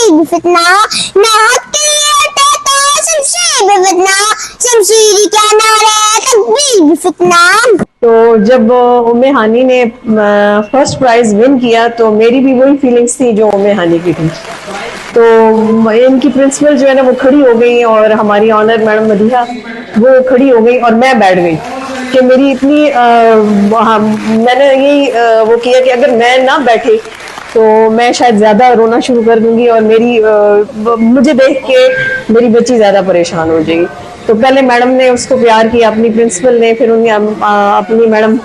تقریب فتنہ نہ حق کے لیے اٹھاتا شمشیر بے فتنہ شمشیری کیا نعرہ تکبیر فتنہ. تو جب ام ہانی نے فرسٹ پرائز ون کیا تو میری بھی وہی فیلنگس تھی جو ام ہانی کی تھی. تو ان کی پرنسپل جو ہے نا وہ کھڑی ہو گئی اور ہماری آنر میڈم مدیحہ وہ کھڑی ہو گئی اور میں بیٹھ گئی کہ میری اتنی میں نے یہی وہ کیا کہ اگر میں نہ بیٹھے تو میں شاید زیادہ رونا شروع کر دوں گی اور مجھے دیکھ کے میری بچی زیادہ پریشان ہو جائے گی. تو پہلے میڈم نے اس کو پیار کیا اپنی پرنسپل نے, پھر اپنی میڈم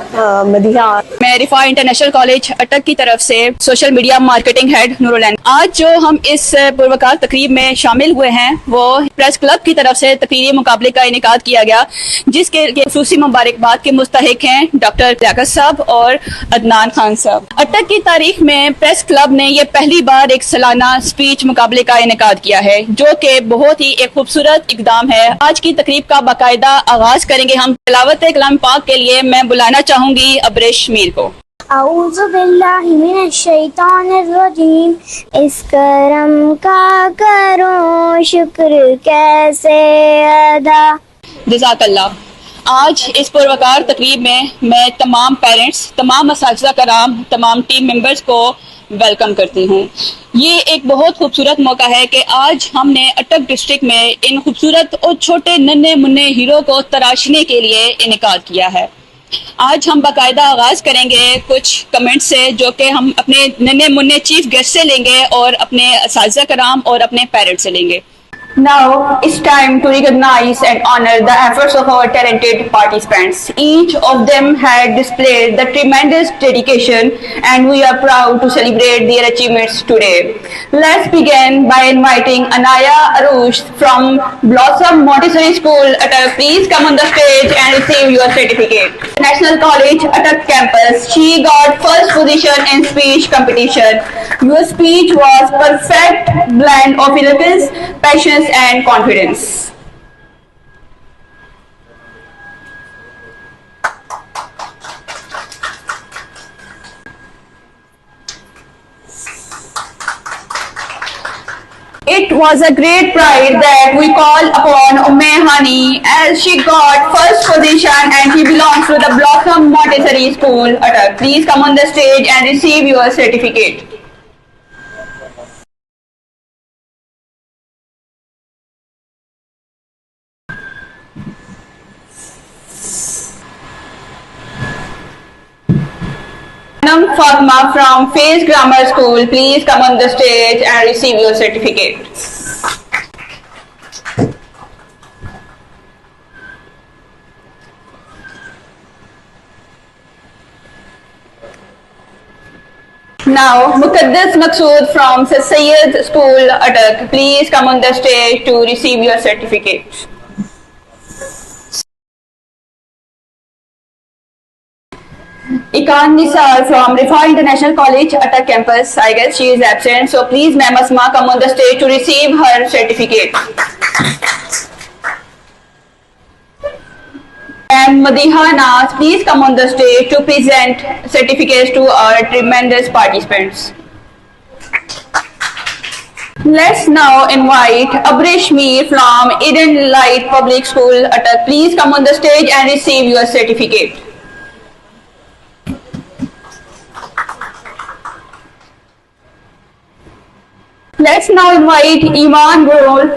مدیحہ. میں رفاع انٹرنیشنل کالج اٹک کی طرف سے سوشل میڈیا مارکیٹنگ ہیڈ نورالعین. آج جو ہم اس پروقار تقریب میں شامل ہوئے ہیں وہ پریس کلب کی طرف سے تقریری مقابلے کا انعقاد کیا گیا, جس کے خصوصی مبارکباد کے مستحق ہیں ڈاکٹر لیاقت صاحب اور عدنان خان صاحب. اٹک کی تاریخ میں پریس کلب نے یہ پہلی بار ایک سالانہ اسپیچ مقابلے کا انعقاد کیا ہے, جو کہ بہت ہی ایک خوبصورت اقدام ہے. آج کی تقریب کا باقاعدہ آغاز کریں گے ہم. تلاوت کلام پاک کے لیے میں بلانا چاہوں گی ابریش میر کو. اعوذ باللہ من الشیطان الرجیم. اس کرم کا کرو شکر کیسے ادا. جزاک اللہ. آج اس پروقار تقریب میں تمام پیرنٹس, تمام اساتذہ کرام, تمام ٹیم ممبرز کو ویلکم کرتی ہوں. یہ ایک بہت خوبصورت موقع ہے کہ آج ہم نے اٹک ڈسٹرکٹ میں ان خوبصورت اور چھوٹے ننھے منھے ہیرو کو تراشنے کے لیے انعقاد کیا ہے. آج ہم باقاعدہ آغاز کریں گے کچھ کمنٹ سے جو کہ ہم اپنے ننھے منھے چیف گیسٹ سے لیں گے اور اپنے اساتذہ کرام اور اپنے پیرنٹس سے لیں گے. Now it's time to recognize and honor the efforts of our talented participants. Each of them had displayed the tremendous dedication and we are proud to celebrate their achievements today. Let's begin by inviting Anaya Arush from Blossom Montessori School Atak. Please come on the stage and receive your certificate. National College Atak campus. She got first position in speech competition. Your speech was perfect blend of eloquence, passion and confidence. It was a great pride that we call upon Umme Hani as she got first position and she belongs to the Blossom Montessori School Atak. Please come on the stage and receive your certificate. Fatma from Faiz Grammar School, please come on the stage and receive your certificate. Now, Muqaddas Maqsood from Sayyid School Atak, please come on the stage to receive your certificate. Ikan Nisar from Rifai International College Atak campus. I guess she is absent, so please Ma'am Asma come on the stage to receive her certificate. And Madiha Nas, please come on the stage to present certificates to our tremendous participants. Let's now invite Abresh Mir from Eden Light Public School Atak. Please come on the stage and receive your certificate. Let's now invite Iman Gol,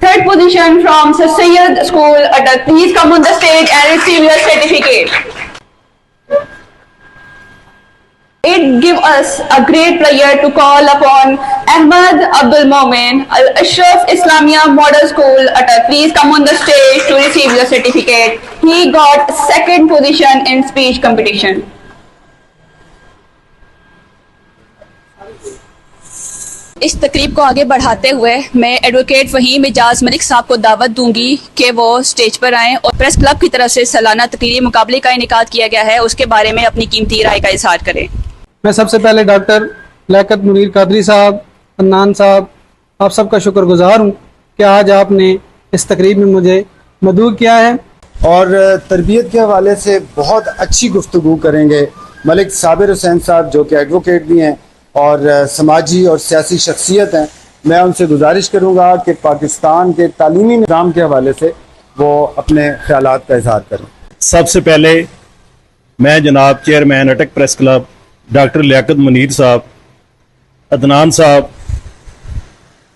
third position from Sir Sayyid School Atak. Please come on the stage and receive your certificate. It gives us a great pleasure to call upon Ahmad Abdul Momin, Al-Ashraf Islamia Model School Atak. Please come on the stage to receive your certificate. He got second position in speech competition. اس تقریب کو آگے بڑھاتے ہوئے میں advocate Fahim اجاز ملک صاحب کو دعوت دوں گی کہ وہ اسٹیج پر آئیں اور پریس کلب کی طرف سے سالانہ تقریری مقابلے کا انعقاد کیا گیا ہے اس کے بارے میں اپنی قیمتی رائے کا اظہار کریں. میں سب سے پہلے ڈاکٹر لیاقت منیر قادری صاحب, عدنان صاحب, آپ سب کا شکر گزار ہوں کہ آج آپ نے اس تقریب میں مجھے مدعو کیا ہے. اور تربیت کے حوالے سے بہت اچھی گفتگو کریں گے ملک صابر حسین صاحب جو کہ ایڈوکیٹ بھی ہیں اور سماجی اور سیاسی شخصیت ہیں. میں ان سے گزارش کروں گا کہ پاکستان کے تعلیمی نظام کے حوالے سے وہ اپنے خیالات کا اظہار کریں. سب سے پہلے میں جناب چیئرمین اٹک پریس کلب ڈاکٹر لیاقت منیر صاحب، عدنان صاحب،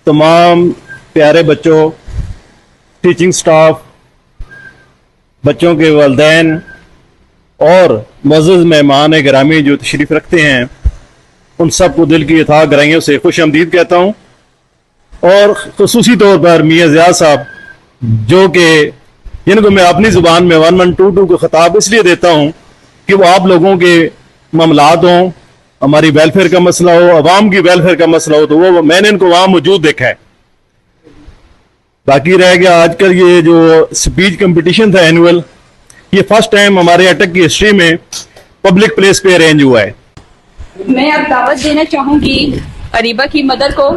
تمام پیارے بچوں، ٹیچنگ سٹاف، بچوں کے والدین اور معزز مہمان گرامی جو تشریف رکھتے ہیں، ان سب کو دل کی اتھاع گہرائیوں سے خوش آمدید کہتا ہوں. اور خصوصی طور پر میاں زیاد صاحب، جو کہ جن کو میں اپنی زبان میں 1122 کو خطاب اس لیے دیتا ہوں کہ وہ آپ لوگوں کے معاملات ہوں، ہماری ویلفیئر کا مسئلہ ہو، عوام کی ویلفیئر کا مسئلہ ہو، تو وہ میں نے ان کو وہاں موجود دیکھا ہے. باقی رہ گیا آج کل یہ جو سپیچ کمپٹیشن تھا اینول، یہ فرسٹ ٹائم ہمارے اٹک کی ہسٹری میں پبلک پلیس پہ ارینج ہوا ہے. میں اب دعوت دینا چاہوں گی اریبہ کی مدر کو.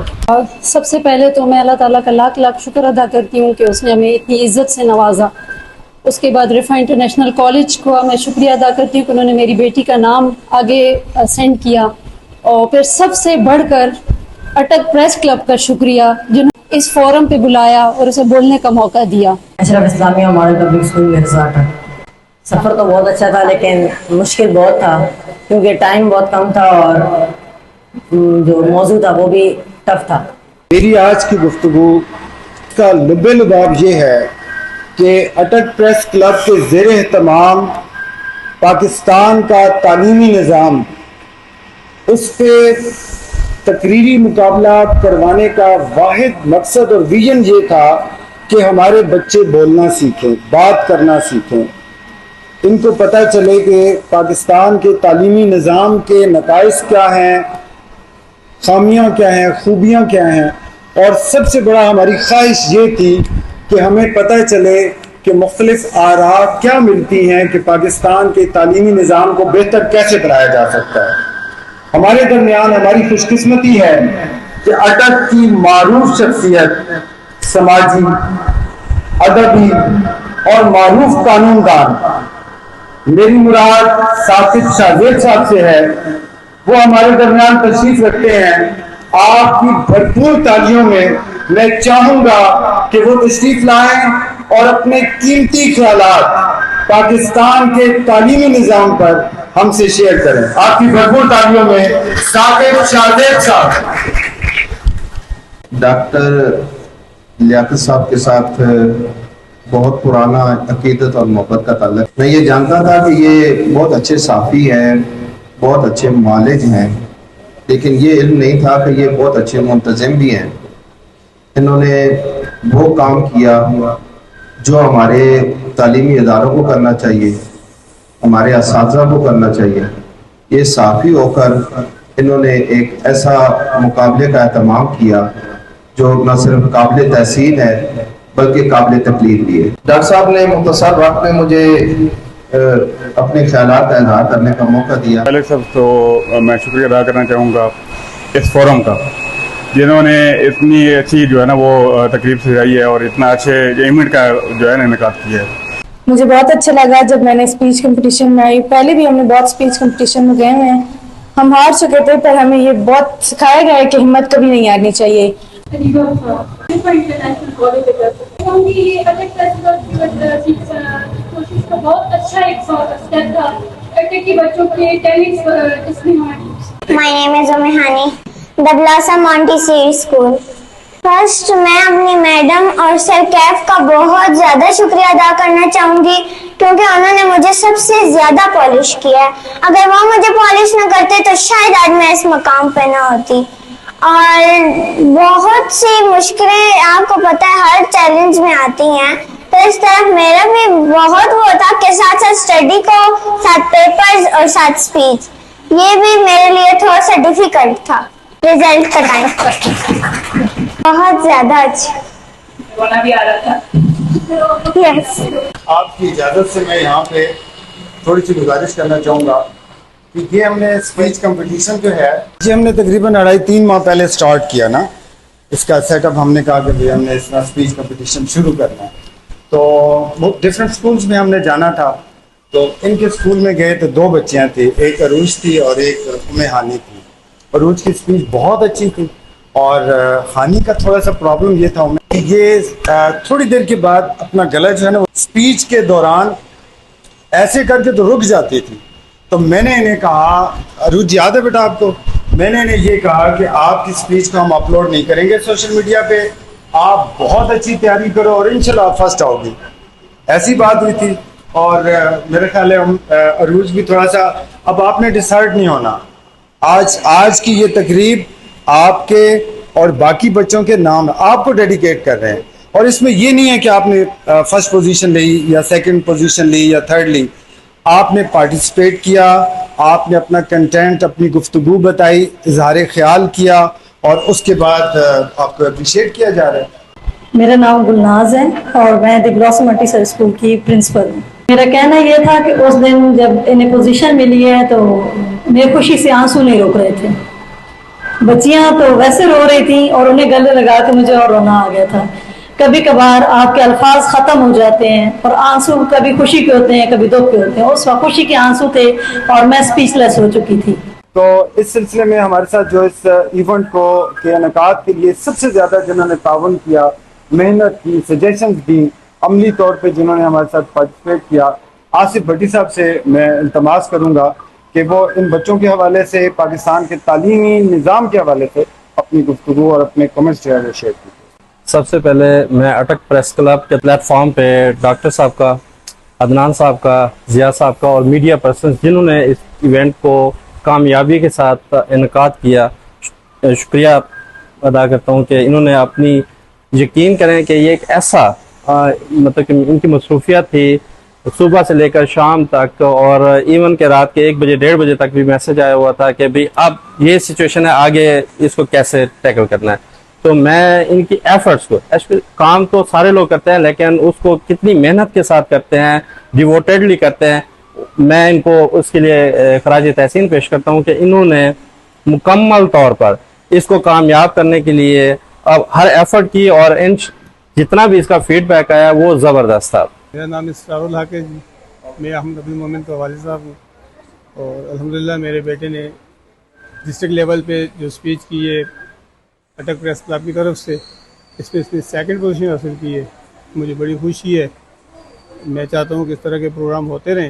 سب سے پہلے تو میں اللہ تعالیٰ کا لاکھ لاکھ شکر ادا کرتی ہوں کہ اس نے ہمیں اتنی عزت سے نوازا. اس کے بعد رفا انٹرنیشنل کالج کو میں شکریہ ادا کرتی ہوں کہ انہوں نے میری بیٹی کا نام آگے سینڈ کیا. اور پھر سب سے بڑھ کر اٹک پریس کلب کا شکریہ جنہوں نے اس فورم پہ بلایا اور اسے بولنے کا موقع دیا. اشرف اسلامیہ ماڈل پبلک اسکول مرزا. سفر تو بہت اچھا تھا لیکن مشکل بہت تھا کیونکہ ٹائم بہت کم تھا اور جو موضوع تھا وہ بھی ٹف تھا. میری آج کی گفتگو کا لب لباب یہ ہے کہ اٹک پریس کلب کے زیر اہتمام پاکستان کا تعلیمی نظام، اس پہ تقریری مقابلہ کروانے کا واحد مقصد اور ویژن یہ تھا کہ ہمارے بچے بولنا سیکھیں، بات کرنا سیکھیں، ان کو پتہ چلے کہ پاکستان کے تعلیمی نظام کے نقائص کیا ہیں، خامیاں کیا ہیں، خوبیاں کیا ہیں. اور سب سے بڑا ہماری خواہش یہ تھی کہ ہمیں پتہ چلے کہ مختلف آراء کیا ملتی ہیں کہ پاکستان کے تعلیمی نظام کو بہتر کیسے بنایا جا سکتا ہے. ہمارے درمیان ہماری خوش قسمتی ہے کہ اٹک کی معروف شخصیت، سماجی، ادبی اور معروف قانون دان، میری مراد ثاقب شاہزیب صاحب سے ہے، وہ ہمارے درمیان تشریف رکھتے ہیں. آپ کی بھرپور تالیوں میں چاہوں گا کہ وہ تشریف لائیں اور اپنے قیمتی خیالات پاکستان کے تعلیمی نظام پر ہم سے شیئر کریں. آپ کی بھرپور تالیوں میں ثاقب شاہزیب صاحب. ڈاکٹر لیاقت صاحب کے ساتھ بہت پرانا عقیدت اور محبت کا تعلق. میں یہ جانتا تھا کہ یہ بہت اچھے صحافی ہیں، بہت اچھے معالج ہیں، لیکن یہ علم نہیں تھا کہ یہ بہت اچھے منتظم بھی ہیں. انہوں نے وہ کام کیا جو ہمارے تعلیمی اداروں کو کرنا چاہیے، ہمارے اساتذہ کو کرنا چاہیے. یہ صحافی ہو کر انہوں نے ایک ایسا مقابلے کا اہتمام کیا جو نہ صرف قابل تحسین ہے بلکہ قابل تقلید بھی ہے. ڈاکٹر صاحب نے مختصر وقت میں مجھے اپنے خیالات کا اظہار کرنے کا موقع دیا. پہلے سب تو میں شکریہ ادا کرنا چاہوں گا اس فورم کا، جنہوں نے اتنی اچھی جو ہے نا وہ تقریب سجائی ہے اور اتنا اچھے ایونٹ کا جو ہے نا انعقاد کیا ہے. مجھے بہت اچھا لگا جب میں نے اسپیچ کمپٹیشن میں آئی. پہلے بھی ہم نے بہت اسپیچ کمپٹیشن میں گئے ہیں، ہم ہار چکے تھے، پر ہمیں یہ بہت سکھایا گیا ہے کہ ہمت کبھی نہیں ہارنی چاہیے. My name is Umehani, the Blossom Montessori School. First میں اپنی میڈم اور سر کیف کا بہت زیادہ شکریہ ادا کرنا چاہوں گی کیونکہ انہوں نے مجھے سب سے زیادہ پالش کیا ہے. اگر وہ مجھے پالش نہ کرتے تو شاید آج میں اس مقام پہ نہ ہوتی. اور بہت سی مشکلیں آپ کو پتہ ہے ہر چیلنج میں آتی ہیں، تو اس طرف میرا بھی بہت وہ تھا کہ ساتھ ساتھ اسٹڈی کو، ساتھ پیپرز اور ساتھ اسپیچ، یہ بھی میرے لیے تھوڑا سا ڈیفیکلٹ تھا. رزلٹ کا ٹائم بہت زیادہ اچھا ہونا بھی آ رہا تھا. یس. آپ کی اجازت سے میں یہاں پہ تھوڑی سی گزارش کرنا چاہوں گا کہ یہ ہم نے اسپیچ کمپٹیشن جو ہے یہ ہم نے تقریباً 2.5-3 ماہ پہلے سٹارٹ کیا نا. اس کا سیٹ اپ ہم نے کہا کہ ہم نے اس طرح اسپیچ کمپٹیشن شروع کرنا ہے. تو ڈفرینٹ اسکولس میں ہم نے جانا تھا. تو ان کے اسکول میں گئے تو 2 بچیاں تھیں، ایک عروج تھی اور ایک امہانی تھی. عروج کی اسپیچ بہت اچھی تھی اور ہانی کا تھوڑا سا پرابلم یہ تھا کہ یہ تھوڑی دیر کے بعد اپنا گلا جو ہے نا اسپیچ کے دوران ایسے کر کے تو رک جاتی تھی. تو میں نے انہیں کہا, اروج یاد ہے بیٹا آپ کو, میں نے انہیں یہ کہا کہ آپ کی اسپیچ کو ہم اپلوڈ نہیں کریں گے سوشل میڈیا پہ, آپ بہت اچھی تیاری کرو اور انشاءاللہ آپ فرسٹ آؤ گی. ایسی بات ہوئی تھی. اور میرے خیال ہے عروج بھی تھوڑا سا, اب آپ نے ڈسہرٹ نہیں ہونا. آج کی یہ تقریب آپ کے اور باقی بچوں کے نام آپ کو ڈیڈیکیٹ کر رہے ہیں, اور اس میں یہ نہیں ہے کہ آپ نے فرسٹ پوزیشن لی یا سیکنڈ پوزیشن لی یا تھرڈ لی. آپ نے پارٹیسپیٹ کیا, آپ نے اپنا کنٹینٹ, اپنی گفتگو بتائی, اظہار خیال کیا, اور اس کے بعد آپ کو اپریشیٹ کیا جا رہا ہے. میرا نام گلناز ہے اور میں دی بلاسم مونٹیسری اسکول کی پرنسپل ہوں. میرا کہنا یہ تھا کہ اس دن جب انہیں پوزیشن ملی ہے تو میری خوشی سے آنسو نہیں روک رہے تھے. بچیاں تو ویسے رو رہی تھیں اور انہیں گلے لگا کے مجھے اور رونا آ گیا تھا. کبھی کبھار آپ کے الفاظ ختم ہو جاتے ہیں اور آنسو کبھی خوشی کے ہوتے ہیں کبھی دکھ کے ہوتے ہیں. اس وقت خوشی کے آنسو تھے اور میں اسپیچ لیس ہو چکی تھی. تو اس سلسلے میں ہمارے ساتھ جو اس ایونٹ کو کے انعقاد کے لیے سب سے زیادہ جنہوں نے تعاون کیا, محنت کی, سجیشنز دی, عملی طور پہ جنہوں نے ہمارے ساتھ پارٹیسپیٹ کیا, آصف بھٹی صاحب سے میں التماس کروں گا کہ وہ ان بچوں کے حوالے سے, پاکستان کے تعلیمی نظام کے حوالے سے اپنی گفتگو اور اپنے کمنٹس جو ہے وہ شیئر کیجیے. سب سے پہلے میں اٹک پریس کلب کے پلیٹ فارم پہ ڈاکٹر صاحب کا, عدنان صاحب کا, ضیاء صاحب کا اور میڈیا پرسنز جنہوں نے اس ایونٹ کو کامیابی کے ساتھ انعقاد کیا, شکریہ ادا کرتا ہوں کہ انہوں نے اپنی, یقین کریں کہ یہ ایک ایسا مطلب کہ ان کی مصروفیت تھی صبح سے لے کر شام تک, اور ایون کہ رات کے 1 بجے 1:30 بجے تک بھی میسج آیا ہوا تھا کہ بھئی اب یہ سچویشن ہے, آگے اس کو کیسے ٹیکل کرنا ہے. تو میں ان کی ایفرٹس کو, کام تو سارے لوگ کرتے ہیں لیکن اس کو کتنی محنت کے ساتھ کرتے ہیں, ڈیووٹیڈلی کرتے ہیں, میں ان کو اس کے لیے خراج تحسین پیش کرتا ہوں کہ انہوں نے مکمل طور پر اس کو کامیاب کرنے کے لیے اب ہر ایفرٹ کی, اور جتنا بھی اس کا فیڈ بیک آیا وہ زبردست تھا. میرا نام اسرار الحق ہے جی, میں احمد عبد المومن کا والد صاحب ہوں, اور الحمدللہ میرے بیٹے نے ڈسٹرکٹ لیول پہ جو اسپیچ کی ہے اٹک پریس کلب کی طرف سے, اس میں سیکنڈ پوزیشن حاصل کی ہے. مجھے بڑی خوشی ہے. میں چاہتا ہوں کہ اس طرح کے پروگرام ہوتے رہیں